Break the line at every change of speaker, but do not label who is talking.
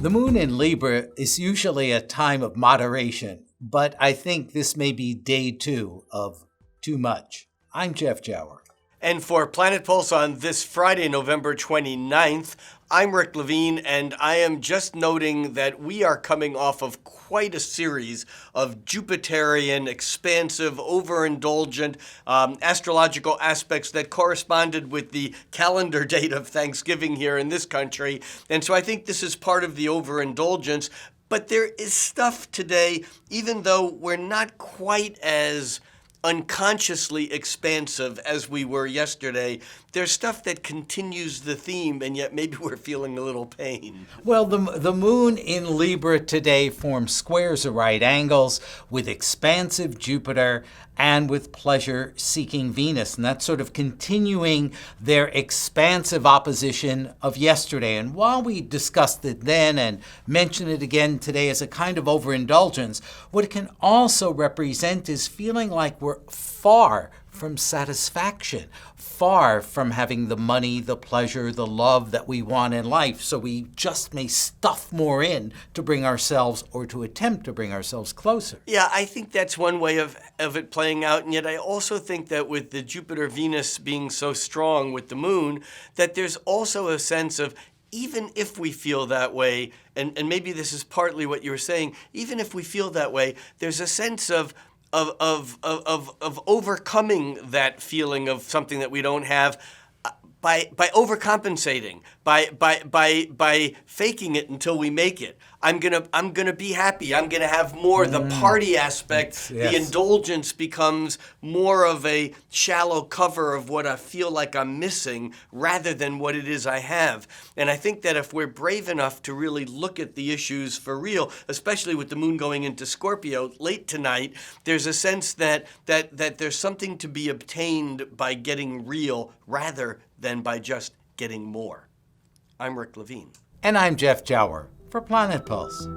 The moon in Libra is usually a time of moderation, but I think this may be day 2 of too much. I'm Jeff Jower.
And for Planet Pulse on this Friday, November 29th, I'm Rick Levine, and I am just noting that we are coming off of quite a series of Jupiterian, expansive, overindulgent astrological aspects that corresponded with the calendar date of Thanksgiving here in this country. And so I think this is part of the overindulgence. But there is stuff today, even though we're not quite as unconsciously expansive as we were yesterday, there's stuff that continues the theme, and yet maybe we're feeling a little pain.
Well, the moon in Libra today forms squares or right angles with expansive Jupiter and with pleasure-seeking Venus, and that's sort of continuing their expansive opposition of yesterday. And while we discussed it then and mention it again today as a kind of overindulgence, what it can also represent is feeling like we're far from satisfaction, far from having the money, the pleasure, the love that we want in life. So we just may stuff more in to bring ourselves, or to attempt to bring ourselves closer.
Yeah, I think that's one way of it playing out. And yet I also think that with the Jupiter-Venus being so strong with the moon, that there's also a sense of, even if we feel that way, and maybe this is partly what you were saying, even if we feel that way, there's a sense of overcoming that feeling of something that we don't have by overcompensating, by faking it until we make it. I'm gonna be happy. I'm gonna have more. The party aspect,
yes.
The indulgence becomes more of a shallow cover of what I feel like I'm missing rather than what it is I have. And I think that if we're brave enough to really look at the issues for real, especially with the moon going into Scorpio late tonight, there's a sense that there's something to be obtained by getting real rather than by just getting more. I'm Rick Levine.
And I'm Jeff Jower for Planet Pulse.